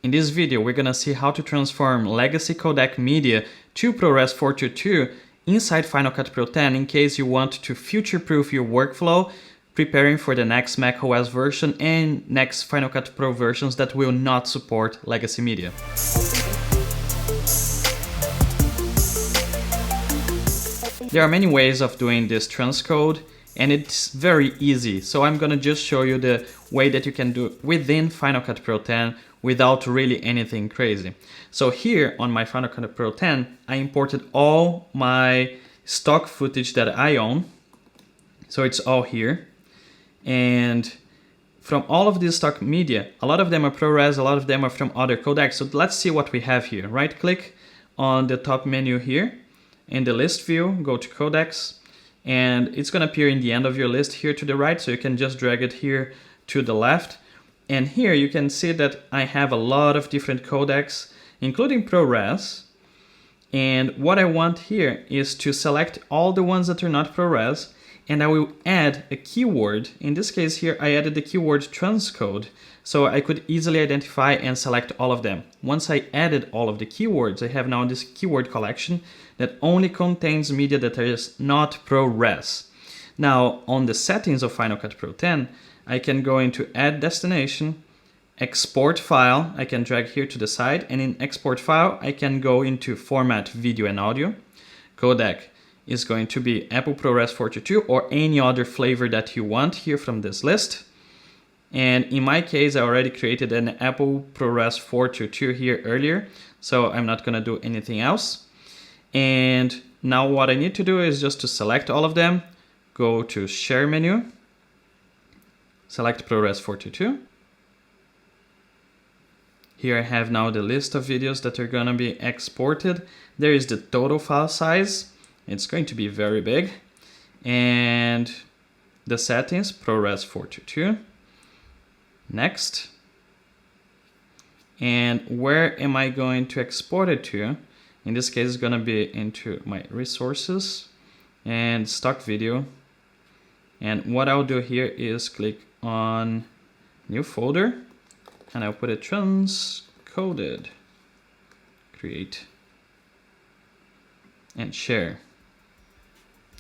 In this video, we're gonna see how to transform legacy codec media to ProRes 422 inside Final Cut Pro 10 in case you want to future-proof your workflow, preparing for the next macOS version and next Final Cut Pro versions that will not support legacy media. There are many ways of doing this transcode, and it's very easy. So I'm gonna just show you the way that you can do it within Final Cut Pro 10 without really anything crazy. So here on my Final Cut Pro 10, I imported all my stock footage that I own. So it's all here. And from all of this stock media, a lot of them are ProRes, a lot of them are from other codecs. So let's see what we have here. Right click on the top menu here. In the list view, go to codecs, and it's going to appear in the end of your list here to the right, so you can just drag it here to the left. And here you can see that I have a lot of different codecs, including ProRes. And what I want here is to select all the ones that are not ProRes, and I will add a keyword. In this case here, I added the keyword transcode, so I could easily identify and select all of them. Once I added all of the keywords, I have now this keyword collection that only contains media that is not ProRes. Now, on the settings of Final Cut Pro 10, I can go into Add Destination, Export File, I can drag here to the side, and in Export File, I can go into Format Video and Audio. Codec is going to be Apple ProRes 422 or any other flavor that you want here from this list. And in my case, I already created an Apple ProRes 422 here earlier, so I'm not gonna do anything else. And now what I need to do is just to select all of them, go to Share menu, select ProRes 422. Here I have now the list of videos that are gonna be exported. There is the total file size. It's going to be very big. And the settings, ProRes 422. Next. And where am I going to export it to? In this case, it's going to be into my resources and stock video. And what I'll do here is click on new folder, and I'll put it transcoded, create, and share.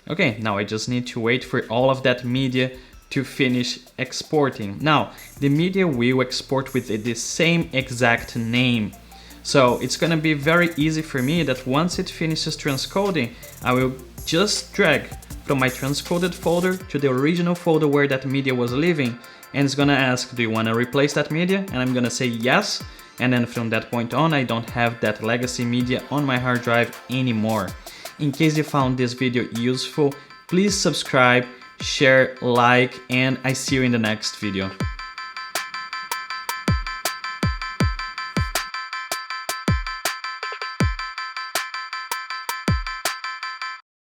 Okay, now I just need to wait for all of that media to finish exporting. Now, the media will export with the same exact name. So it's gonna be very easy for me that once it finishes transcoding, I will just drag from my transcoded folder to the original folder where that media was living, and it's gonna ask, do you wanna replace that media? And I'm gonna say yes, and then from that point on, I don't have that legacy media on my hard drive anymore. In case you found this video useful, please subscribe, share, like, and I see you in the next video.